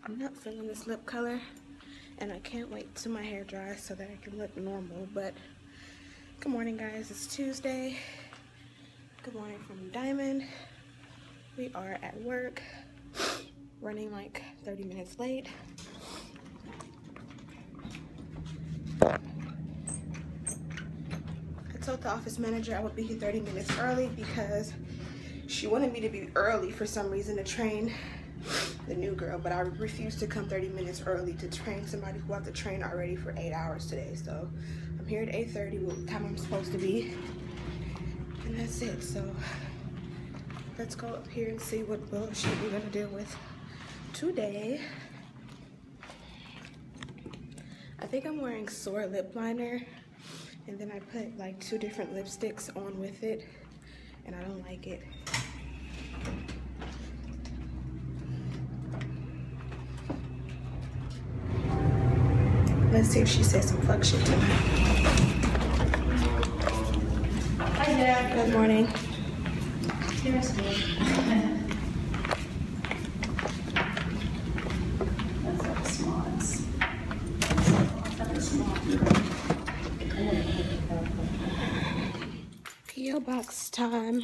I'm not feeling this lip color, and I can't wait till my hair dries so that I can look normal. But good morning, guys. It's Tuesday. Good morning from Diamond. We are at work, running like 30 minutes late. I told the office manager I would be here 30 minutes early because she wanted me to be early for some reason to train the new girl, but I refused to come 30 minutes early to train somebody who have to train already for 8 hours today. So I'm here at 8:30, what time I'm supposed to be, and that's it. So let's go up here and see what bullshit we're gonna deal with today. I think I'm wearing Soar lip liner, and then I put like 2 different lipsticks on with it, and I don't like it. Let's see if she says some fuck shit tonight. Hi there. Good morning. Here's me. That's like smarts. P.O. box time.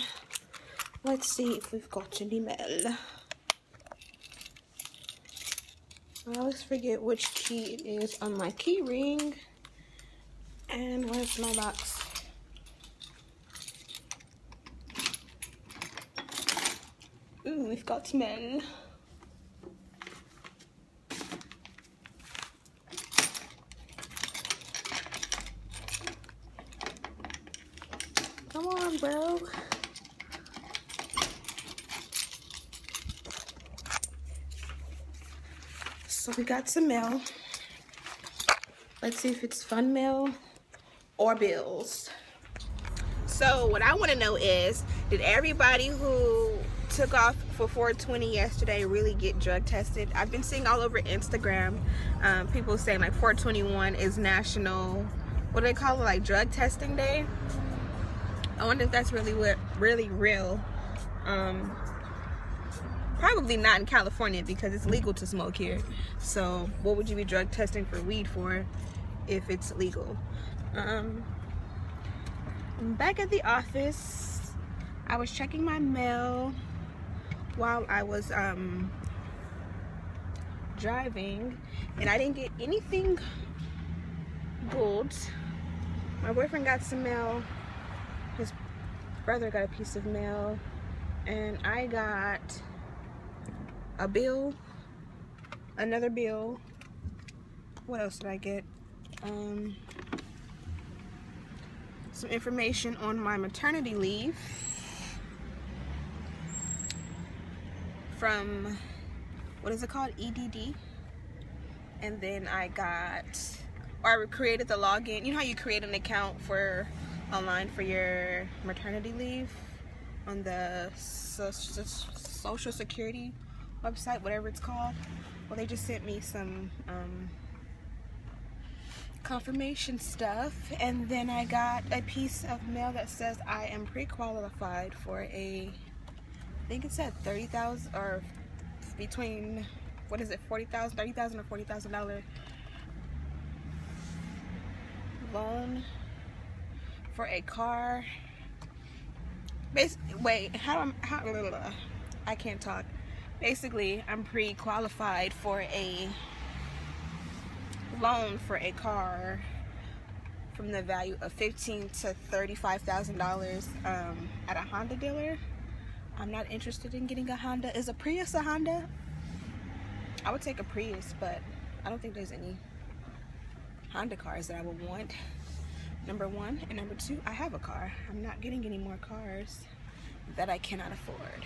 Let's see if we've got any mail. I always forget which key it is on my key ring. And where's my box? Ooh, we've got mail. Come on, bro. So we got some mail. Let's see if it's fun mail or bills. So what I want to know is, did everybody who took off for 420 yesterday really get drug tested? I've been seeing all over Instagram people saying like 421 is national, what do they call it, like drug testing day. I wonder if that's really real. Probably not in California because it's legal to smoke here. So what would you be drug testing for weed for if it's legal? I'm back at the office. I was checking my mail while I was driving, and I didn't get anything good. My boyfriend got some mail. His brother got a piece of mail, and I got a bill, another bill. What else did I get? Some information on my maternity leave from, what is it called, EDD. And then I created the login. You know how you create an account for online for your maternity leave on the Social Security website, whatever it's called? Well, they just sent me some confirmation stuff, and then I got a piece of mail that says I am pre-qualified for a, I think it said $30,000 or between, what is it, $40,000, $30,000 or $40,000 loan for a car. Wait, I can't talk. Basically, I'm pre-qualified for a loan for a car from the value of $15,000 to $35,000 at a Honda dealer. I'm not interested in getting a Honda. Is a Prius a Honda? I would take a Prius, but I don't think there's any Honda cars that I would want. Number one, and number two, I have a car. I'm not getting any more cars that I cannot afford.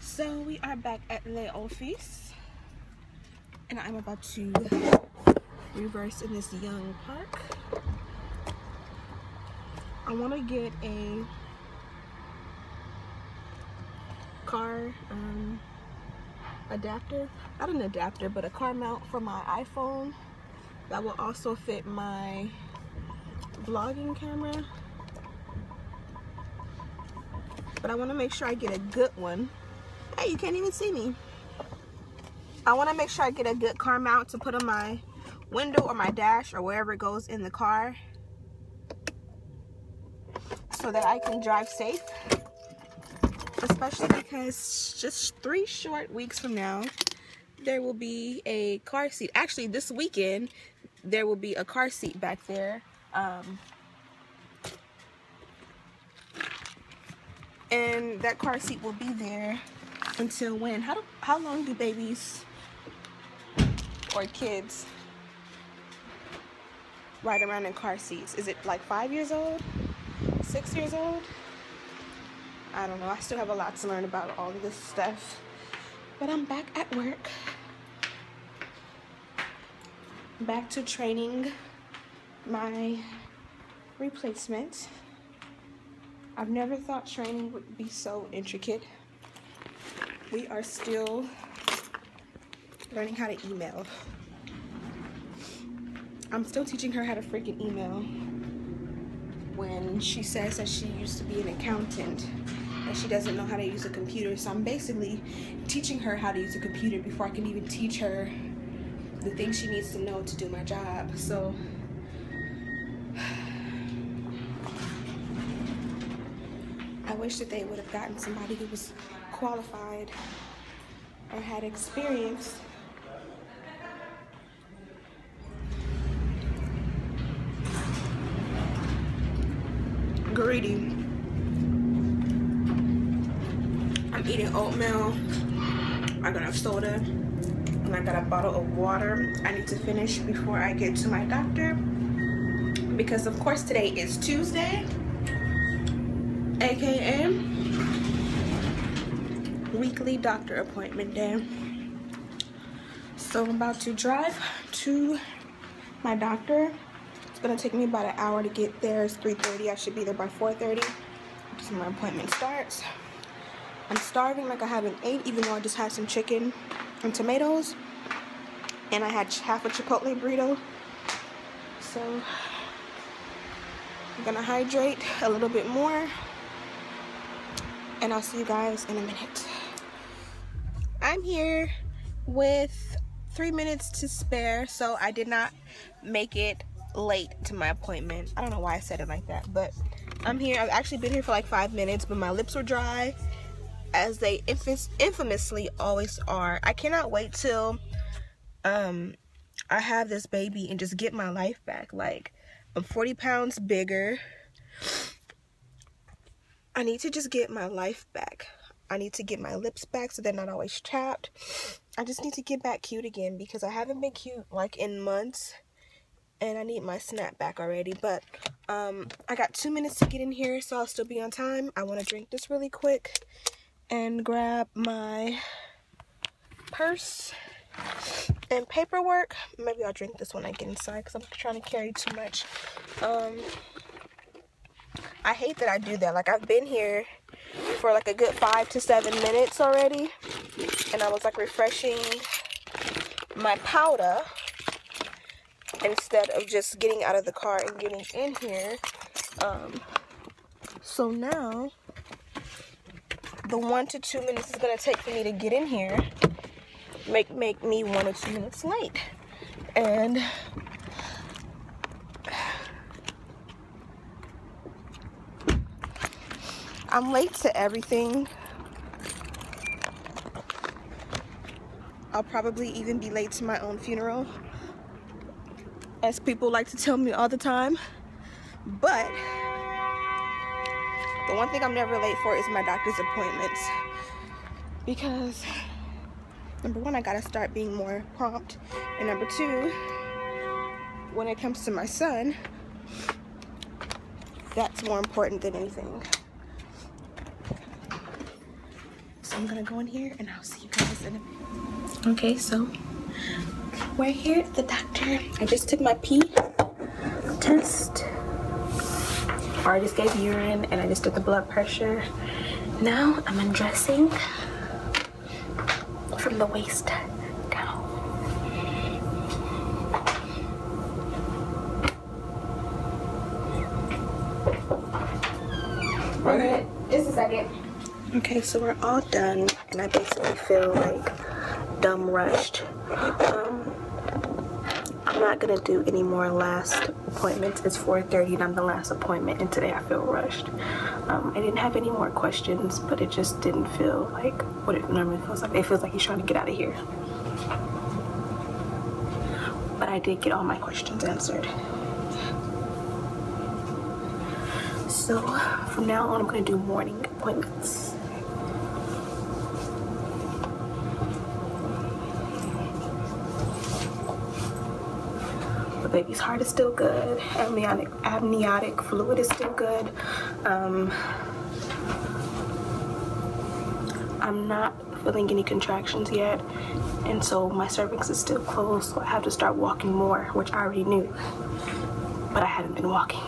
So we are back at the office, and I'm about to reverse in this young park. I want to get a car adapter, not an adapter, but a car mount for my iPhone that will also fit my vlogging camera. But I want to make sure I get a good one. Hey, you can't even see me. I want to make sure I get a good car mount to put on my window or my dash or wherever it goes in the car, so that I can drive safe. Especially because just 3 short weeks from now, there will be a car seat. Actually, this weekend, there will be a car seat back there. And that car seat will be there until when? How long do babies or kids ride around in car seats? Is it like 5 years old? 6 years old? I don't know. I still have a lot to learn about all of this stuff. But I'm back at work. Back to training my replacement. I've never thought training would be so intricate. We are still learning how to email. I'm still teaching her how to freaking email when she says that she used to be an accountant and she doesn't know how to use a computer. So I'm basically teaching her how to use a computer before I can even teach her the things she needs to know to do my job. So I wish that they would have gotten somebody who was qualified or had experience. Greedy. I'm eating oatmeal. I got a soda and I got a bottle of water. I need to finish before I get to my doctor, because of course today is Tuesday, aka weekly doctor appointment day. So I'm about to drive to my doctor. It's gonna take me about an hour to get there. It's 3:30. I should be there by 4:30, which is when my appointment starts. I'm starving like I haven't ate, even though I just had some chicken and tomatoes, and I had half a Chipotle burrito. So I'm gonna hydrate a little bit more, and I'll see you guys in a minute. I'm here with 3 minutes to spare, so I did not make it late to my appointment. I don't know why I said it like that, but I'm here. I've actually been here for like 5 minutes, but my lips were dry, as they infamously always are. I cannot wait till I have this baby and just get my life back. Like, I'm 40 pounds bigger. I need to just get my life back. I need to get my lips back so they're not always chapped. I just need to get back cute again, because I haven't been cute like in months, and I need my snap back already. But I got 2 minutes to get in here, so I'll still be on time. I want to drink this really quick and grab my purse and paperwork. Maybe I'll drink this when I get inside, because I'm trying to carry too much. I hate that I do that. Like, I've been here for like a good 5 to 7 minutes already, and I was like refreshing my powder instead of just getting out of the car and getting in here. So now the 1 to 2 minutes it's gonna take for me to get in here make me 1 or 2 minutes late. And I'm late to everything. I'll probably even be late to my own funeral, as people like to tell me all the time. But the one thing I'm never late for is my doctor's appointments, because number one, I gotta start being more prompt, and number two, when it comes to my son, that's more important than anything. So I'm gonna go in here and I'll see you guys in a minute. Okay, so we're here at the doctor. I just took my pee test. I just gave urine, and I just did the blood pressure. Now I'm undressing from the waist down. Alright, just a second. Okay, so we're all done, and I basically feel like dumb rushed. I'm not gonna do any more last appointments. It's 4:30 and I'm the last appointment, and today I feel rushed. I didn't have any more questions, but it just didn't feel like what it normally feels like. It feels like he's trying to get out of here. But I did get all my questions answered. So from now on, I'm gonna do morning appointments. The baby's heart is still good. Amniotic fluid is still good. I'm not feeling any contractions yet, and so my cervix is still closed, so I have to start walking more, which I already knew, but I haven't been walking.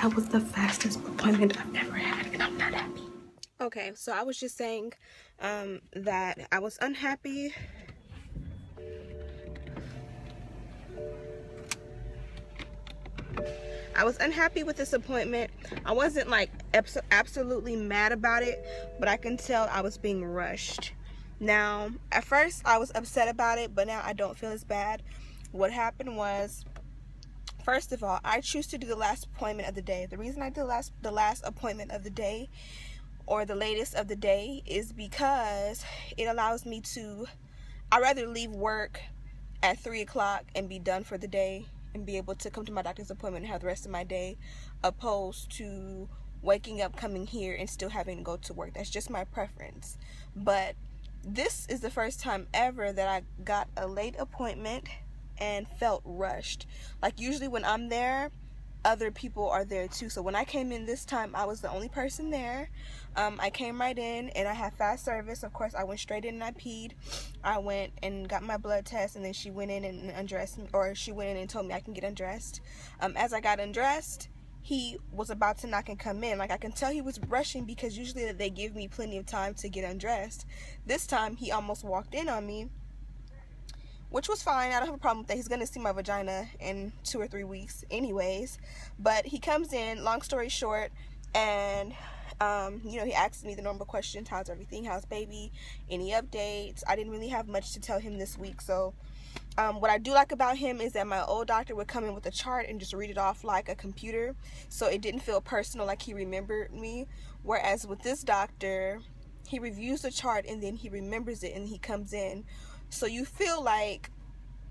That was the fastest appointment I've ever had, and I'm not happy. Okay, so I was just saying that I was unhappy. I was unhappy with this appointment. I wasn't like absolutely mad about it, but I can tell I was being rushed. Now, at first I was upset about it, but now I don't feel as bad. What happened was, first of all, I choose to do the last appointment of the day. The reason I did the last appointment of the day, or the latest of the day, is because it allows me to, I'd rather leave work at 3 o'clock and be done for the day and be able to come to my doctor's appointment and have the rest of my day, opposed to waking up, coming here, and still having to go to work. That's just my preference. But this is the first time ever that I got a late appointment and felt rushed. Like, usually when I'm there, other people are there too. So when I came in this time, I was the only person there. I came right in, and I had fast service. Of course, I went straight in and I peed. I went and got my blood test, and then she went in and undressed me, or she went in and told me I can get undressed. As I got undressed, he was about to knock and come in. Like, I can tell he was rushing, because usually they give me plenty of time to get undressed. This time he almost walked in on me, which was fine. I don't have a problem with that. He's gonna see my vagina in 2 or 3 weeks anyways. But he comes in, long story short, and you know, he asked me the normal questions: how's everything, how's baby, any updates. I didn't really have much to tell him this week. So what I do like about him is that my old doctor would come in with a chart and just read it off like a computer, so it didn't feel personal, like he remembered me. Whereas with this doctor, he reviews the chart and then he remembers it and he comes in. So you feel like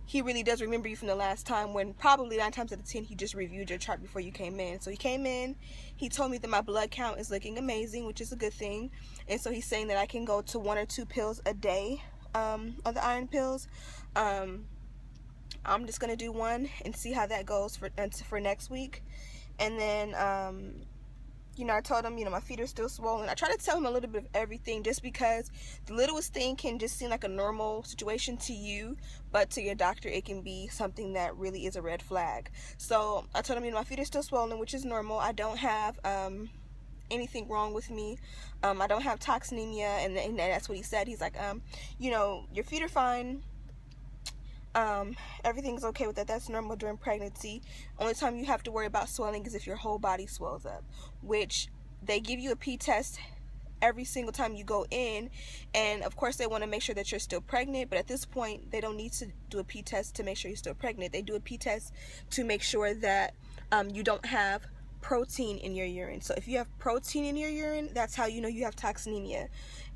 he really does remember you from the last time, when probably 9 times out of 10 he just reviewed your chart before you came in. So he came in, he told me that my blood count is looking amazing, which is a good thing. And so he's saying that I can go to 1 or 2 pills a day of the iron pills. I'm just gonna do 1 and see how that goes for next week. And then you know, I told him, you know, my feet are still swollen. I try to tell him a little bit of everything, just because the littlest thing can just seem like a normal situation to you, but to your doctor it can be something that really is a red flag. So I told him, you know, my feet are still swollen, which is normal. I don't have anything wrong with me. I don't have toxemia, and that's what he said. He's like, you know, your feet are fine. Everything's okay with that. That's normal during pregnancy. Only time you have to worry about swelling is if your whole body swells up, which they give you a pee test every single time you go in, and of course they want to make sure that you're still pregnant. But at this point, they don't need to do a pee test to make sure you're still pregnant. They do a pee test to make sure that you don't have protein in your urine. So if you have protein in your urine, that's how you know you have toxemia,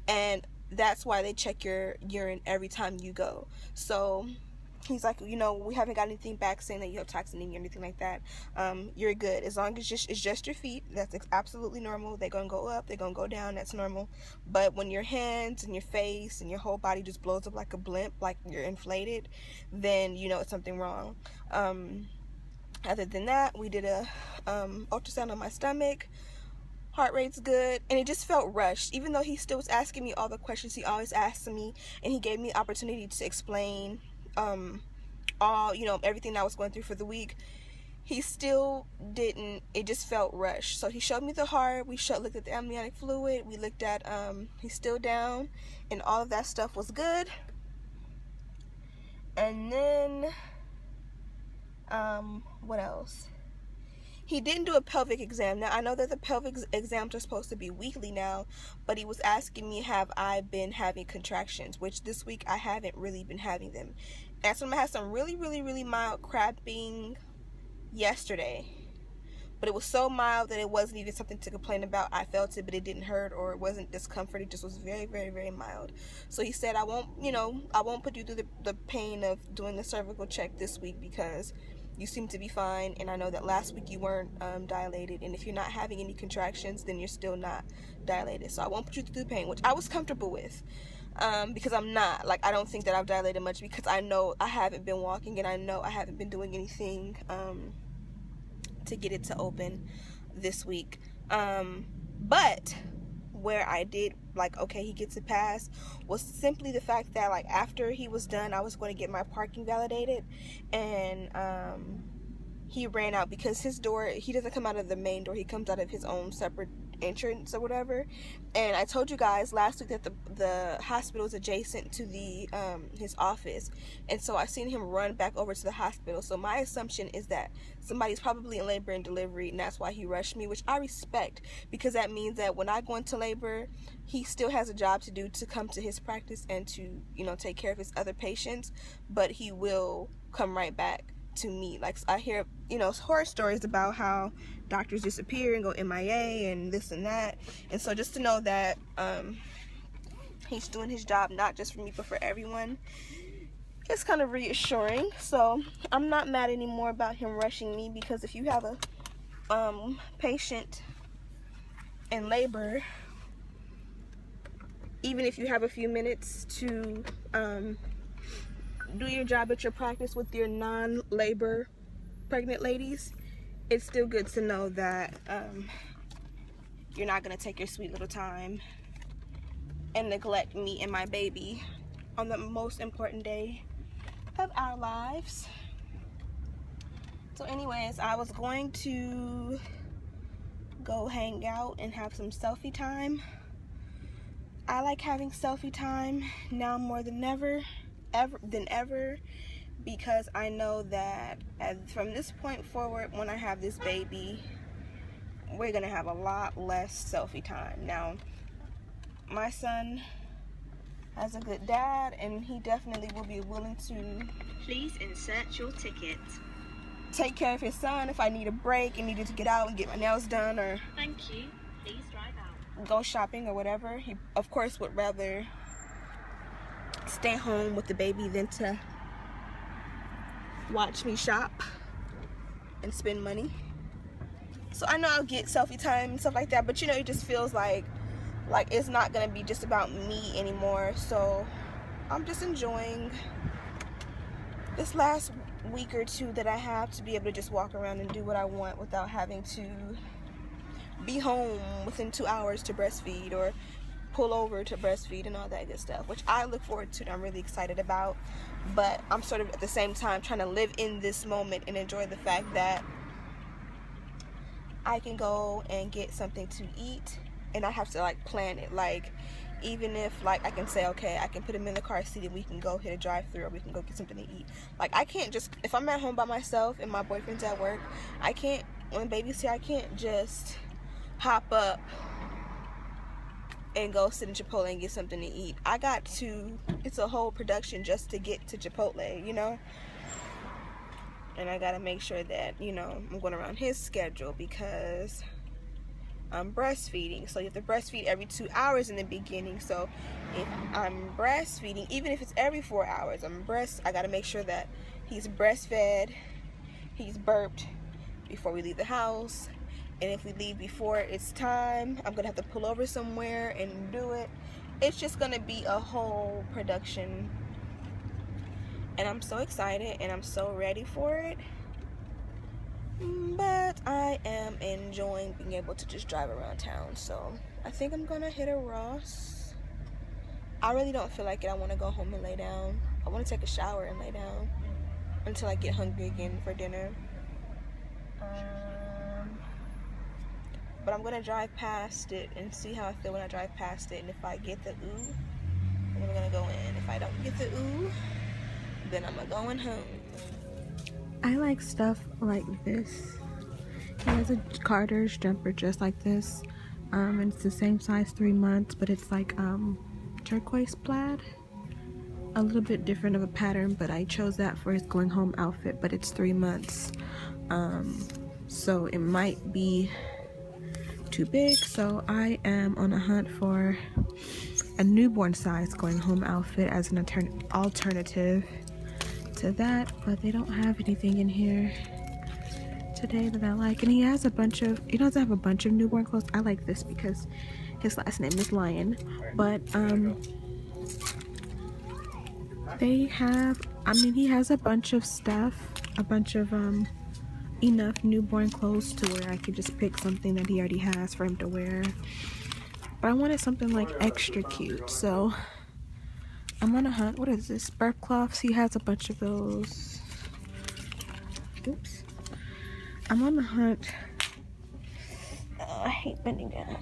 and that's why they check your urine every time you go. So he's like, you know, we haven't got anything back saying that you have toxemia or anything like that. You're good. As long as it's just your feet, that's absolutely normal. They're going to go up, they're going to go down, that's normal. But when your hands and your face and your whole body just blows up like a blimp, like you're inflated, then you know it's something wrong. Other than that, we did a ultrasound on my stomach. Heart rate's good, and it just felt rushed. Even though he still was asking me all the questions he always asks me, and he gave me opportunity to explain all, you know, everything I was going through for the week, he still didn't. It just felt rushed. So he showed me the heart, we looked at the amniotic fluid, we looked at he's still down, and all of that stuff was good. And then, what else? He didn't do a pelvic exam. Now, I know that the pelvic exams are supposed to be weekly now, but he was asking me, have I been having contractions, which this week I haven't really been having them. And so I had some really, really, really mild cramping yesterday. But it was so mild that it wasn't even something to complain about. I felt it, but it didn't hurt or it wasn't discomfort. It just was very, very, very mild. So he said, I won't put you through the pain of doing a cervical check this week because you seem to be fine. And I know that last week you weren't dilated. And if you're not having any contractions, then you're still not dilated. So I won't put you through the pain, which I was comfortable with. Because I'm not. Like, I don't think that I've dilated much because I know I haven't been walking and I know I haven't been doing anything to get it to open this week. But where I did, like, okay, he gets a pass, was simply the fact that, like, after he was done, I was going to get my parking validated, and he ran out because his door, he doesn't come out of the main door, he comes out of his own separate entrance or whatever. And I told you guys last week that the hospital is adjacent to the his office, and so I seen him run back over to the hospital. So my assumption is that somebody's probably in labor and delivery, and that's why he rushed me, which I respect, because that means that when I go into labor, he still has a job to do to come to his practice and to, you know, take care of his other patients, but he will come right back to me. Like, I hear, you know, horror stories about how doctors disappear and go MIA and this and that, and so just to know that he's doing his job not just for me but for everyone, it's kind of reassuring. So I'm not mad anymore about him rushing me, because if you have a patient in labor, even if you have a few minutes to do your job at your practice with your non-labor pregnant ladies, it's still good to know that you're not going to take your sweet little time and neglect me and my baby on the most important day of our lives. So anyways, I was going to go hang out and have some selfie time. I like having selfie time now more than ever, because I know that from this point forward, when I have this baby, we're gonna have a lot less selfie time. Now, my son has a good dad, and he definitely will be willing to, please insert your ticket, take care of his son if I need a break and needed to get out and get my nails done, or thank you, please drive out, go shopping or whatever. He of course would rather stay home with the baby than to watch me shop and spend money. So I know I'll get selfie time and stuff like that, but you know, it just feels like it's not gonna be just about me anymore. So I'm just enjoying this last week or two that I have to be able to just walk around and do what I want without having to be home within 2 hours to breastfeed or pull over to breastfeed and all that good stuff, which I look forward to and I'm really excited about. But I'm sort of at the same time trying to live in this moment and enjoy the fact that I can go and get something to eat, and I have to like plan it. Like, even if like I can say, okay, I can put him in the car seat and we can go hit a drive-thru, or we can go get something to eat. Like, I can't just, if I'm at home by myself and my boyfriend's at work, I can't, when the baby's here, I can't just hop up and go sit in Chipotle and get something to eat. I got to, it's a whole production just to get to Chipotle, you know? And I gotta make sure that, you know, I'm going around his schedule because I'm breastfeeding. So you have to breastfeed every 2 hours in the beginning. So if I'm breastfeeding, even if it's every 4 hours, I gotta make sure that he's breastfed, he's burped before we leave the house. And if we leave before it's time, I'm gonna have to pull over somewhere and do it. It's just gonna be a whole production, and I'm so excited and I'm so ready for it. But I am enjoying being able to just drive around town. So I think I'm gonna hit a Ross. I really don't feel like it. I want to go home and lay down. I want to take a shower and lay down until I get hungry again for dinner. But I'm gonna drive past it and see how I feel when I drive past it. And if I get the ooh, then I'm gonna go in. If I don't get the ooh, then I'm going home. I like stuff like this. He has a Carter's jumper just like this. And it's the same size, 3 months, but it's like turquoise plaid. A little bit different of a pattern, but I chose that for his going home outfit, but it's 3 months. So it might be too big, so I am on a hunt for a newborn size going home outfit as an alternative to that, but they don't have anything in here today that I like. And he doesn't have a bunch of newborn clothes. I like this because his last name is Lion, but he has a bunch of stuff, a bunch of enough newborn clothes to where I could just pick something that he already has for him to wear. But I wanted something like extra cute, so I'm on a hunt. What is this? Burp cloths. He has a bunch of those. Oops. I'm on the hunt. I hate bending down.